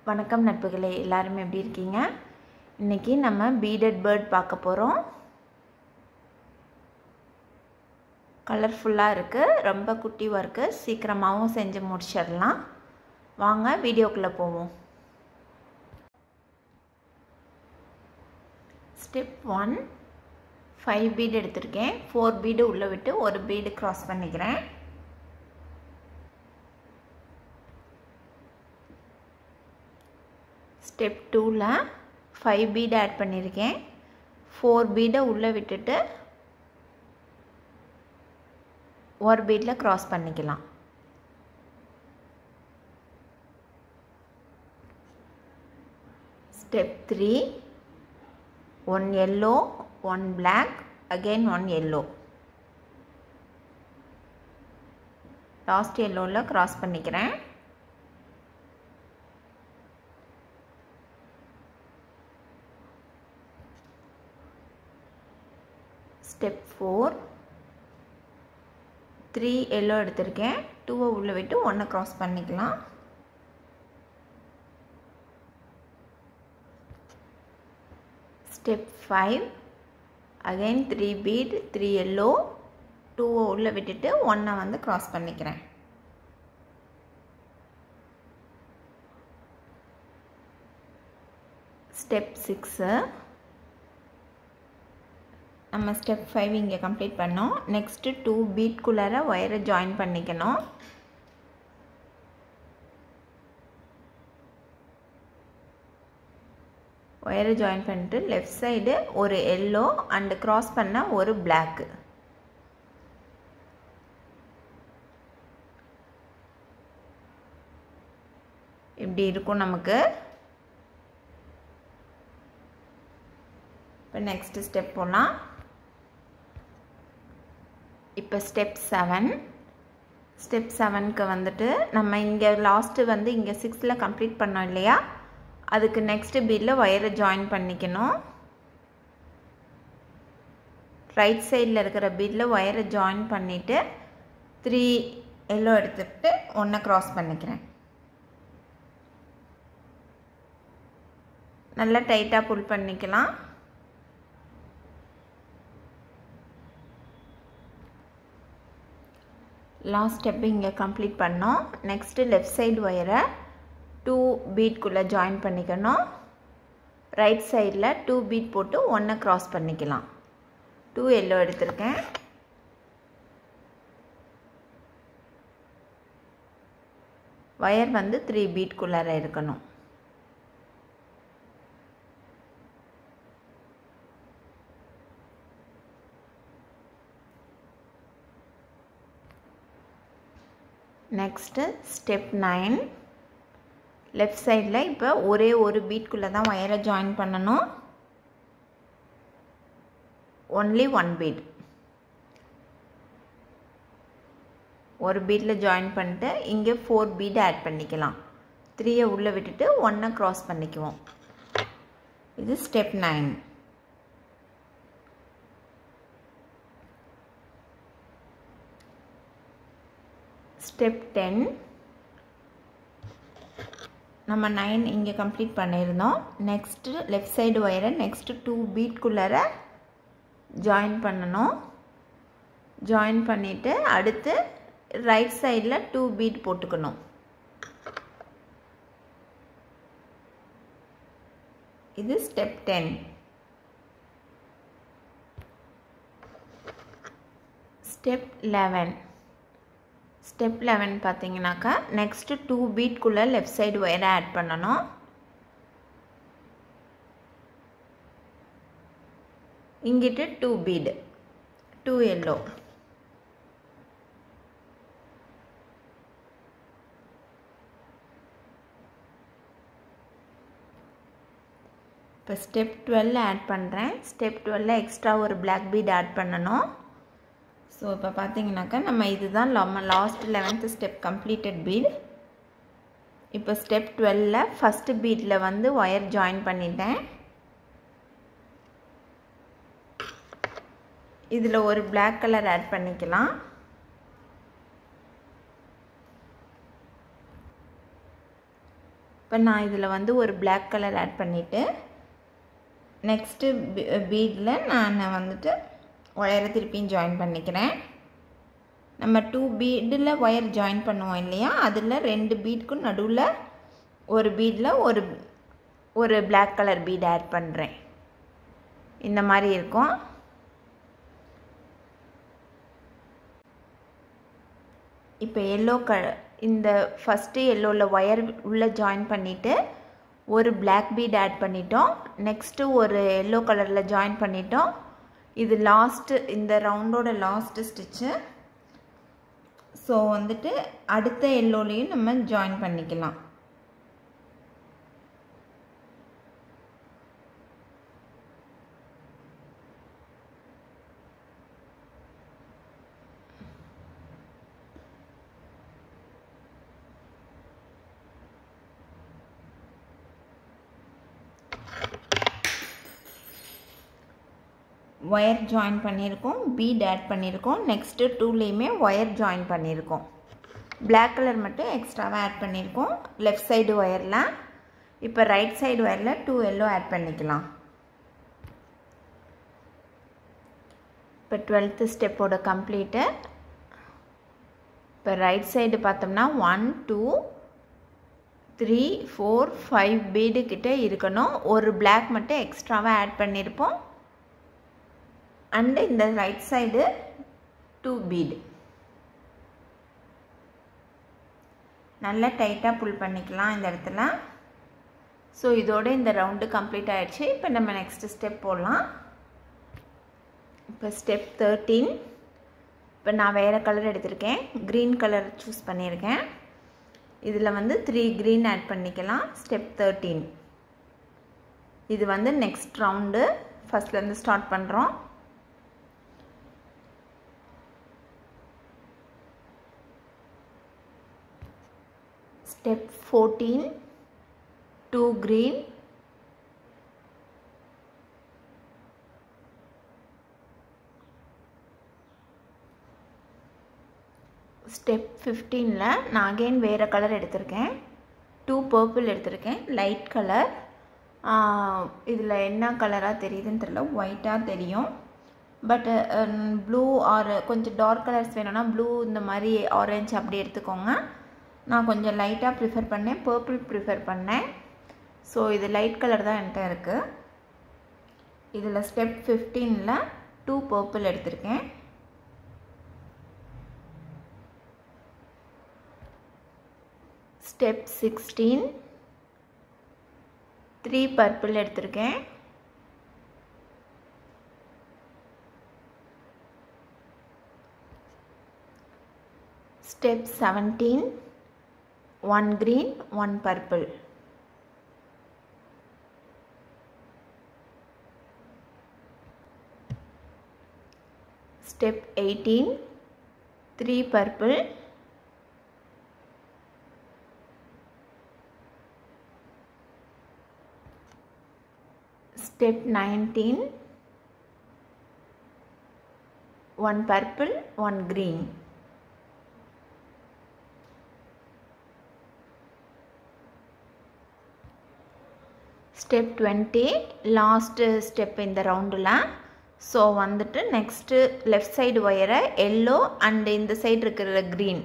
வணக்கம் நட்புகளே, எல்லாரும் எப்படி இருக்கீங்க? இன்னைக்கு நம்ம பீடட் பேர்ட் பார்க்க போகிறோம். கலர்ஃபுல்லாக இருக்குது, ரொம்ப குட்டியாக இருக்குது, சீக்கிரமாகவும் செஞ்சு முடிச்சிடலாம். வாங்க வீடியோக்குள்ளே போவோம். ஸ்டெப் 1, 5 பீடு எடுத்திருக்கேன். 4 பீடு உள்ளே விட்டு ஒரு பீடு க்ராஸ் பண்ணிக்கிறேன். ஸ்டெப் 2ல் 5 பீடு ஆட் பண்ணியிருக்கேன். 4 பீடை உள்ளே விட்டுட்டு ஒரு பீடில் க்ராஸ் பண்ணிக்கலாம். Step 3, 1 yellow, 1 black, again 1 yellow. Last yellowவில் க்ராஸ் பண்ணிக்கிறேன். ஸ்டெப் 4, 3 yellow எடுத்திருக்கேன். 2 உள்ளே விட்டு 1 க்ராஸ் பண்ணிக்கலாம். ஸ்டெப் 5, again 3 bead, 3 yellow, 2 உள்ளே விட்டுட்டு 1 வந்து க்ராஸ் பண்ணிக்கிறேன். ஸ்டெப் 6, நம்ம ஸ்டெப் 5 இங்கே கம்ப்ளீட் பண்ணோம். நெக்ஸ்ட்டு 2 பீட்குள்ளார ஒயரை ஜாயின் பண்ணிக்கணும். ஒயரை ஜாயின் பண்ணிட்டு லெஃப்ட் சைடு ஒரு எல்லோ அண்டு க்ராஸ் பண்ண ஒரு பிளாக்கு. இப்படி இருக்கும் நமக்கு. இப்போ நெக்ஸ்ட் ஸ்டெப் போகலாம். இப்போ ஸ்டெப் 7. ஸ்டெப் 7க்கு வந்துட்டு நம்ம இங்கே லாஸ்ட்டு வந்து இங்கே 6ல் கம்ப்ளீட் பண்ணோம் இல்லையா, அதுக்கு நெக்ஸ்ட் பீடில் ஒயரை ஜாயின் பண்ணிக்கணும். ரைட் சைடில் இருக்கிற பீடில் ஒயரை ஜாயின் பண்ணிவிட்டு 3 எல்லோ எடுத்துகிட்டு 1 க்ராஸ் பண்ணிக்கிறேன். நல்லா டைட்டாக புல் பண்ணிக்கலாம். லாஸ்ட் ஸ்டெப்பு இங்கே கம்ப்ளீட் பண்ணோம். நெக்ஸ்ட்டு லெஃப்ட் சைடு ஒயரை 2 பீட்குள்ளே ஜாயின் பண்ணிக்கணும். ரைட் சைடில் 2 பீட் போட்டு 1 க்ராஸ் பண்ணிக்கலாம். 2 எல்லோ எடுத்திருக்கேன். ஒயர் வந்து 3 பீட்குள்ளார இருக்கணும். Next step 9. லெஃப்ட் சைடில் இப்போ ஒரே ஒரு பீட்குள்ளே தான் ஒயரை ஜாயின் பண்ணணும். Only 1 feet. ஒரு பீட்டில் ஜாயின் பண்ணிட்டு இங்கே 4 பீட் ஆட் பண்ணிக்கலாம். 3 உள்ளே விட்டுட்டு 1 க்ராஸ் பண்ணிக்குவோம். இது ஸ்டெப் 9. ஸ்டெப் 10. நம்ம 9 இங்கே கம்ப்ளீட் பண்ணியிருந்தோம். நெக்ஸ்ட்டு லெஃப்ட் சைடு ஒயரை நெக்ஸ்ட்டு 2 பீட்குள்ளார ஜாயின் பண்ணணும். ஜாயின் பண்ணிவிட்டு அடுத்து ரைட் சைடில் 2 பீட் போட்டுக்கணும். இது ஸ்டெப் 10. ஸ்டெப் 11. ஸ்டெப் 11 பார்த்தீங்கன்னாக்கா நெக்ஸ்ட்டு 2 பீட்குள்ளே லெஃப்ட் சைடு ஒயரை ஆட் பண்ணணும். இங்கிட்டு 2 பீடு, 2 எல்லோ. இப்போ ஸ்டெப் 12 ஆட் பண்ணுறேன். ஸ்டெப் 12 எக்ஸ்ட்ரா ஒரு பிளாக் பீட் ஆட் பண்ணணும். ஸோ இப்போ பார்த்தீங்கன்னாக்கா நம்ம இதுதான் நம்ம last 11th step completed bead. இப்போ ஸ்டெப் 12ல் ஃபஸ்ட்டு பீட்டில் வந்து ஒயர் ஜாயின் பண்ணிட்டேன். இதில் ஒரு பிளாக் கலர் ஆட் பண்ணிக்கலாம். இப்போ நான் இதில் வந்து ஒரு பிளாக் கலர் ஆட் பண்ணிவிட்டு நெக்ஸ்ட்டு பீடில் நான் வந்துட்டு ஒயரை திருப்பியும் ஜாயின் பண்ணிக்கிறேன். நம்ம 2 பீடில் ஒயர் ஜாயின் பண்ணுவோம் இல்லையா, அதில் 2 பீடுக்கும் நடுவில் ஒரு பீடில் ஒரு பிளாக் கலர் பீட் ஆட் பண்ணுறேன். இந்த மாதிரி இருக்கும். இப்போ எல்லோ இந்த ஃபஸ்ட்டு எல்லோவில் ஒயர் உள்ளே ஜாயின் பண்ணிவிட்டு ஒரு பிளாக் பீட் ஆட் பண்ணிட்டோம். நெக்ஸ்ட்டு ஒரு எல்லோ கலரில் ஜாயின் பண்ணிட்டோம். இது லாஸ்ட்டு, இந்த ரவுண்டோட லாஸ்ட்டு ஸ்டிச்சு. ஸோ வந்துட்டு அடுத்த எல்லோலையும் நம்ம ஜாயின் பண்ணிக்கலாம். ஒயர் ஜாயின் பண்ணியிருக்கோம், பீட் ஆட் பண்ணியிருக்கோம். நெக்ஸ்ட்டு 2லேயுமே ஒயர் ஜாயின் பண்ணியிருக்கோம். பிளாக் கலர் மட்டும் எக்ஸ்ட்ராவாக ஆட் பண்ணியிருக்கோம் லெஃப்ட் சைடு ஒயரில். இப்போ ரைட் சைடு ஒயரில் 2 எல்லோ ஆட் பண்ணிக்கலாம். இப்போ 12th ஸ்டெப்போட கம்ப்ளீட்டு. இப்போ ரைட் சைடு பார்த்தோம்னா 1 2 3 4 5 பீடு கிட்ட இருக்கணும். ஒரு பிளாக் மட்டும் எக்ஸ்ட்ராவாக ஆட் பண்ணியிருப்போம். அண்டு இந்த ரைட் சைடு 2 பீடு. நல்லா டைட்டாக புல் பண்ணிக்கலாம் இந்த இடத்துல. ஸோ இதோட இந்த ரவுண்டு கம்ப்ளீட் ஆகிடுச்சு. இப்போ நம்ம நெக்ஸ்ட் ஸ்டெப் போடலாம். இப்போ ஸ்டெப் 13. இப்போ நான் வேறு கலர் எடுத்திருக்கேன், க்ரீன் கலர் சூஸ் பண்ணியிருக்கேன். இதில் வந்து 3 க்ரீன் ஆட் பண்ணிக்கலாம். ஸ்டெப் 13. இது வந்து நெக்ஸ்ட் ரவுண்டு ஃபஸ்ட்லேருந்து ஸ்டார்ட் பண்ணுறோம். Step 14, 2 green, Step 15ல நான் again வேறு கலர் எடுத்திருக்கேன், 2 purple எடுத்திருக்கேன், லைட் கலர். இதில் என்ன கலராக தெரியுதுன்னு தெரியல, ஒயிட்டாக தெரியும். பட் ப்ளூ ஆர் கொஞ்சம் டார்க் கலர்ஸ் வேணும்னா ப்ளூ இந்த மாதிரி ஆரஞ்சு அப்படி எடுத்துக்கோங்க. நான் கொஞ்சம் லைட்டாக ப்ரிஃபர் பண்ணேன், பர்பிள் ப்ரிஃபர் பண்ணேன். ஸோ இது லைட் கலர் தான் என்கிட்ட இருக்குது. இதில் ஸ்டெப் 15ல் 2 பர்பிள் எடுத்திருக்கேன். ஸ்டெப் 16 3 பர்பிள் எடுத்திருக்கேன். Step 17 1 green 1 purple. Step 18 3 purple. Step 19 1 purple 1 green. Step 20 last step in the round la. So வந்துட்டு next left side wire yellow and இந்த side இருக்கிற green,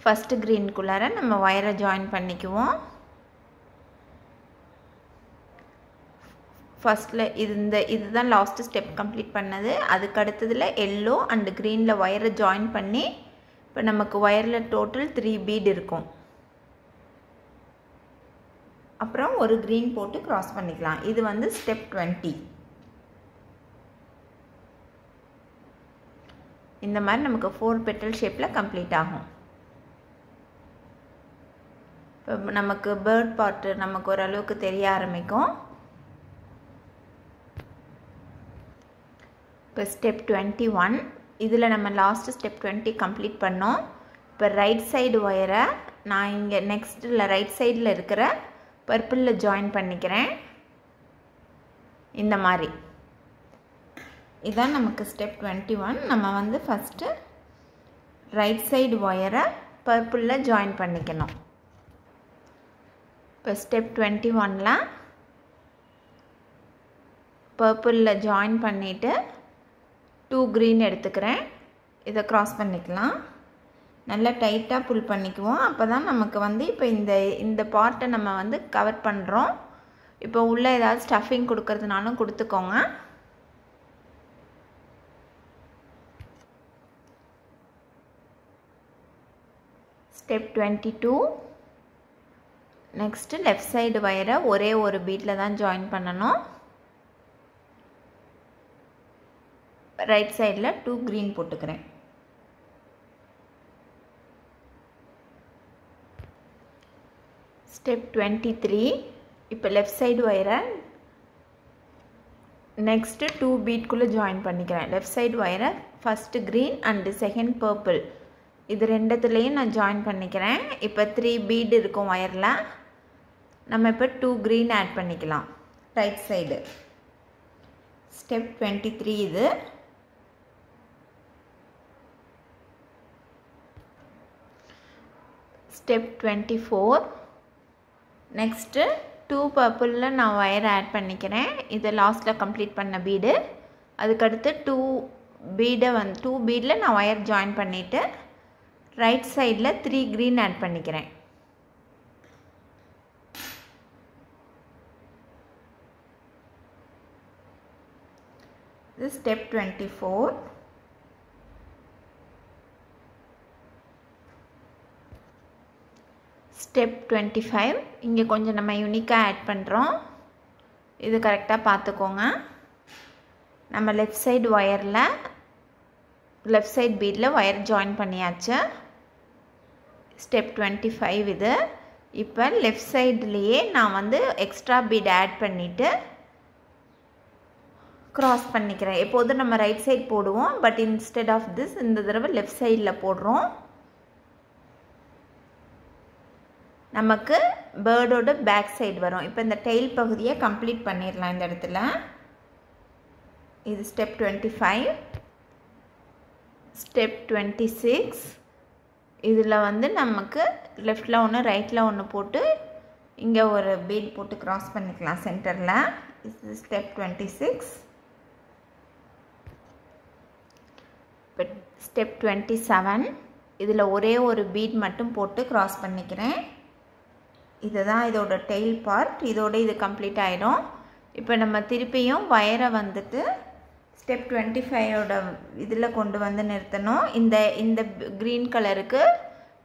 first green குள்ளார நம்ம wire join பண்ணிக்குவோம். ஃபர்ஸ்ட்ல இதுதான் last step complete பண்ணது. அதுக்கு அடுத்ததுல yellow and greenல wire join பண்ணி இப்போ நமக்கு wire total 3 bead இருக்கும். அப்புறம் ஒரு green போட்டு cross பண்ணிக்கலாம். இது வந்து step 20. இந்த மாதிரி நமக்கு 4 petal ஷேப்ல கம்ப்ளீட் ஆகும். இப்போ நமக்கு bird part நமக்கு ஒரு அளவுக்கு தெரிய ஆரம்பிக்கும். இப்போ step 21 இதுல நம்ம லாஸ்ட் step 20 கம்ப்ளீட் பண்ணோம். இப்போ ரைட் சைடு வயரை நான் இங்க நெக்ஸ்ட்ல ரைட் சைடுல இருக்கிற பர்பிள்ல ஜாயின் பண்ணிக்கிறேன். இந்த மாதிரி இதான் நமக்கு ஸ்டெப் 21. நம்ம வந்து ஃபர்ஸ்ட் ரைட் சைடு வயரை பர்பிள்ல ஜாயின் பண்ணிக்கணும். இப்போ ஸ்டெப் 21ல பர்பிளில் ஜாயின் பண்ணிவிட்டு 2 green எடுத்துக்கிறேன். இதை க்ராஸ் பண்ணிக்கலாம். நல்லா டைட்டாக புல் பண்ணிக்குவோம். அப்போ தான் நமக்கு வந்து இப்போ இந்த பார்ட்டை நம்ம வந்து கவர் பண்ணுறோம். இப்போ உள்ளே ஏதாவது ஸ்டஃபிங் கொடுக்கறதுனாலும் கொடுத்துக்கோங்க. ஸ்டெப் 22 நெக்ஸ்ட்டு லெஃப்ட் சைடு வயரை ஒரே ஒரு பீட்டில் தான் ஜாயின் பண்ணணும். ரைட் சைடில் 2 green போட்டுக்கிறேன். ஸ்டெப் 23 இப்போ லெஃப்ட் சைடு வயரை நெக்ஸ்ட்டு 2 பீட்குள்ளே ஜாயின் பண்ணிக்கிறேன். லெஃப்ட் சைடு வயரை first green and second purple இது ரெண்டுத்துலேயும் நான் ஜாயின் பண்ணிக்கிறேன். இப்போ 3 பீட் இருக்கும் வயரில். நம்ம இப்போ 2 green ஆட் பண்ணிக்கலாம் ரைட் சைடு. ஸ்டெப் 23 இது. ஸ்டெப் 24 நெக்ஸ்ட்டு 2 பர்பிளில் நான் வயர் ஆட் பண்ணிக்கிறேன். இதை லாஸ்ட்டில் கம்ப்ளீட் பண்ண பீடு. அதுக்கடுத்து 2 பீடில் நான் வயர் ஜாயின் பண்ணிவிட்டு ரைட் சைடில் 3 green ஆட் பண்ணிக்கிறேன். இது ஸ்டெப் 24. ஸ்டெப் 25 இங்கே கொஞ்சம் நம்ம யூனிக்காக ஆட் பண்ணுறோம். இது கரெக்டாக பார்த்துக்கோங்க. நம்ம லெஃப்ட் சைடு வயரில் லெஃப்ட் சைடு பீடில் வயர் ஜாயின் பண்ணியாச்சு. ஸ்டெப் 25 இது. இப்போ லெஃப்ட் சைட்லேயே நான் வந்து எக்ஸ்ட்ரா பீட் ஆட் பண்ணிவிட்டு க்ராஸ் பண்ணிக்கிறேன். எப்போதும் நம்ம ரைட் சைடு போடுவோம். பட் இன்ஸ்டெட் ஆஃப் திஸ் இந்த தடவை லெஃப்ட் சைடில் போடுறோம். நமக்கு பேர்டோட பேக் சைடு வரும். இப்போ இந்த டெயில் பகுதியை கம்ப்ளீட் பண்ணிடலாம் இந்த இடத்துல. இது ஸ்டெப் 25. ஸ்டெப் 26 இதில் வந்து நமக்கு லெஃப்டில் ஒன்று ரைட்டில் ஒன்று போட்டு இங்கே ஒரு பீட் போட்டு க்ராஸ் பண்ணிக்கலாம் சென்டரில். இது ஸ்டெப் 26. இப்போ ஸ்டெப் 27 இதில் ஒரே ஒரு பீட் மட்டும் போட்டு க்ராஸ் பண்ணிக்கிறேன். இதுதான் இதோட டெயில் பார்ட். இதோட இது கம்ப்ளீட் ஆகிடும். இப்போ நம்ம திருப்பியும் வயரை வந்துட்டு ஸ்டெப் 25ஓட இதில் கொண்டு வந்து நிறுத்தணும். இந்த க்ரீன் கலருக்கு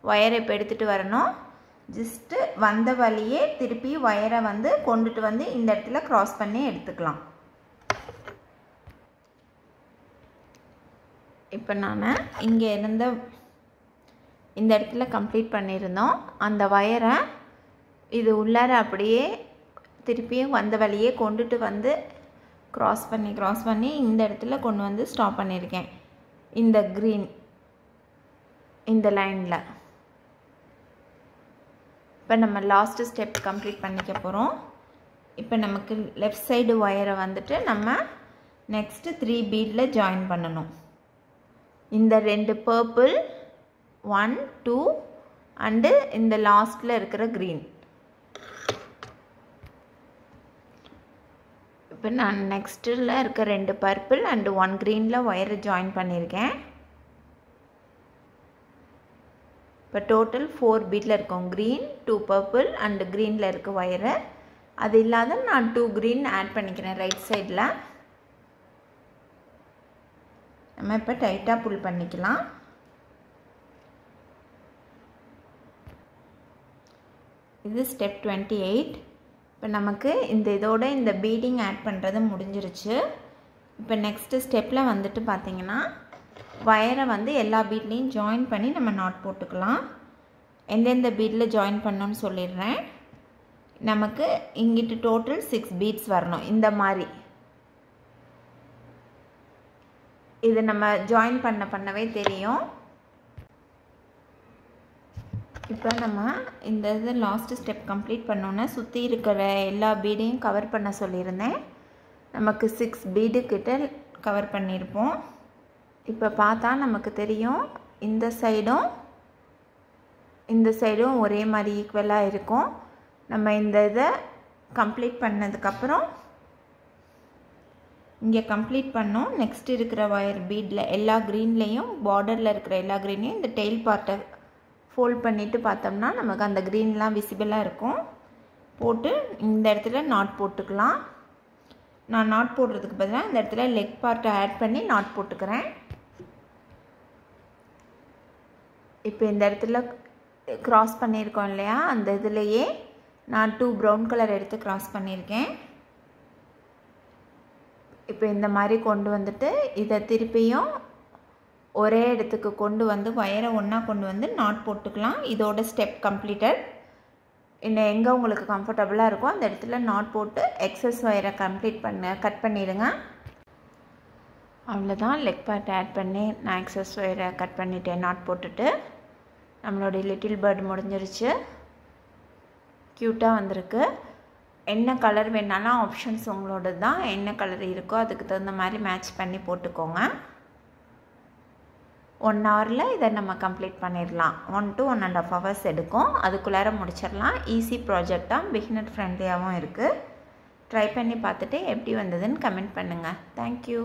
வயரை இப்போ எடுத்துகிட்டு வரணும். ஜஸ்ட்டு வந்த வழியே திருப்பி வயரை வந்து கொண்டுட்டு வந்து இந்த இடத்துல க்ராஸ் பண்ணி எடுத்துக்கலாம். இப்போ நான் இங்கே இருந்த இந்த இடத்துல கம்ப்ளீட் பண்ணியிருந்தோம். அந்த வயரை இது உள்ளார அப்படியே திருப்பியும் வந்த வழியே கொண்டுட்டு வந்து க்ராஸ் பண்ணி இந்த இடத்துல கொண்டு வந்து ஸ்டாப் பண்ணியிருக்கேன். இந்த க்ரீன் இந்த லைனில். இப்போ நம்ம லாஸ்ட்டு ஸ்டெப் கம்ப்ளீட் பண்ணிக்க போகிறோம். இப்போ நமக்கு லெஃப்ட் சைடு வயரை வந்துட்டு நம்ம நெக்ஸ்ட்டு 3 பீடில் ஜாயின் பண்ணணும். இந்த 2 பர்பிள் 1 2 அண்டு இந்த லாஸ்ட்டில் இருக்கிற க்ரீன். இப்போ நான் நெக்ஸ்ட்டில் இருக்க 2 பர்பிள் அண்டு 1 க்ரீனில் ஒயரை ஜாயின் பண்ணியிருக்கேன். இப்போ டோட்டல் 4 பீட்டில் இருக்கும். க்ரீன் 2 பர்பிள் அண்டு க்ரீனில் இருக்க ஒயரு. அது இல்லாத நான் 2 க்ரீன் ஆட் பண்ணிக்கிறேன் ரைட் சைடில். நம்ம இப்போ டைட்டாக புல் பண்ணிக்கலாம். இது ஸ்டெப் 28. இப்போ நமக்கு இதோட இந்த பீடிங் ஆட் பண்ணுறது முடிஞ்சிருச்சு. இப்போ நெக்ஸ்ட்டு ஸ்டெப்பில் வந்துட்டு பார்த்திங்கன்னா வயரை வந்து எல்லா பீட்லேயும் ஜாயின் பண்ணி நம்ம நாட் போட்டுக்கலாம். எந்தெந்த பீட்டில் ஜாயின் பண்ணோன்னு சொல்லிடுறேன். நமக்கு இங்கிட்டு டோட்டல் 6 பீட்ஸ் வரணும். இந்த மாதிரி இது நம்ம ஜாயின் பண்ணவே தெரியும். இப்போ நம்ம இந்த இது லாஸ்ட்டு ஸ்டெப் கம்ப்ளீட் பண்ணோன்னா சுற்றி இருக்கிற எல்லா பீடையும் கவர் பண்ண சொல்லியிருந்தேன். நமக்கு 6 பீடு கிட்ட கவர் பண்ணியிருப்போம். இப்போ பார்த்தா நமக்கு தெரியும் இந்த சைடும் ஒரே மாதிரி ஈக்குவலாக இருக்கும். நம்ம இந்த இதை கம்ப்ளீட் பண்ணதுக்கப்புறம் இங்கே கம்ப்ளீட் பண்ணோம். நெக்ஸ்ட் இருக்கிற ஒயர் பீடில் எல்லா க்ரீன்லேயும் பார்டரில் இருக்கிற எல்லா க்ரீனையும் இந்த டெயில் பார்ட்டை ஃபோல்ட் பண்ணிவிட்டு பார்த்தோம்னா நமக்கு அந்த க்ரீன்லாம் விசிபிளாக இருக்கும். போட்டு இந்த இடத்துல நாட் போட்டுக்கலாம். நான் நாட் போடுறதுக்கு பதிலாக இந்த இடத்துல லெக் பார்ட்டை ஆட் பண்ணி நாட் போட்டுக்கிறேன். இப்போ இந்த இடத்துல க்ராஸ் பண்ணியிருக்கோம் இல்லையா, அந்த இதுலேயே நான் 2 ப்ரௌன் கலர் எடுத்து க்ராஸ் பண்ணியிருக்கேன். இப்போ இந்த மாதிரி கொண்டு வந்துட்டு இதை திருப்பியும் ஒரே இடத்துக்கு கொண்டு வந்து ஒயரை ஒன்றா கொண்டு வந்து நாட் போட்டுக்கலாம். இதோட ஸ்டெப் கம்ப்ளீட்டட். இன்னும் எங்கே உங்களுக்கு கம்ஃபர்டபுளாக இருக்கோ அந்த இடத்துல நாட் போட்டு எக்ஸஸ் ஒயரை கட் பண்ணிடுங்க. அவ்வளோதான். லெக் பார்ட் ஆட் பண்ணி நான் எக்ஸஸ் ஒயரை கட் பண்ணிட்டேன். நாட் போட்டுட்டு நம்மளுடைய லிட்டில் பேர்டு முடிஞ்சிருச்சு. க்யூட்டாக வந்திருக்கு. என்ன கலர் வேணாலும் ஆப்ஷன்ஸ் உங்களோட தான். என்ன கலர் இருக்கோ அதுக்கு தகுந்த மாதிரி மேட்ச் பண்ணி போட்டுக்கோங்க. 1 ஹவரில் இதை நம்ம கம்ப்ளீட் பண்ணிடலாம். 1 to 1.5 hours எடுக்கும். அதுக்குள்ளார முடிச்சிடலாம். ஈஸி ப்ராஜெக்ட் தான், பிகினர் ஃப்ரெண்ட்லியாகவும் இருக்குது. ட்ரை பண்ணி பார்த்துட்டு எப்படி வந்ததுன்னு கமெண்ட் பண்ணுங்கள். தேங்க்யூ.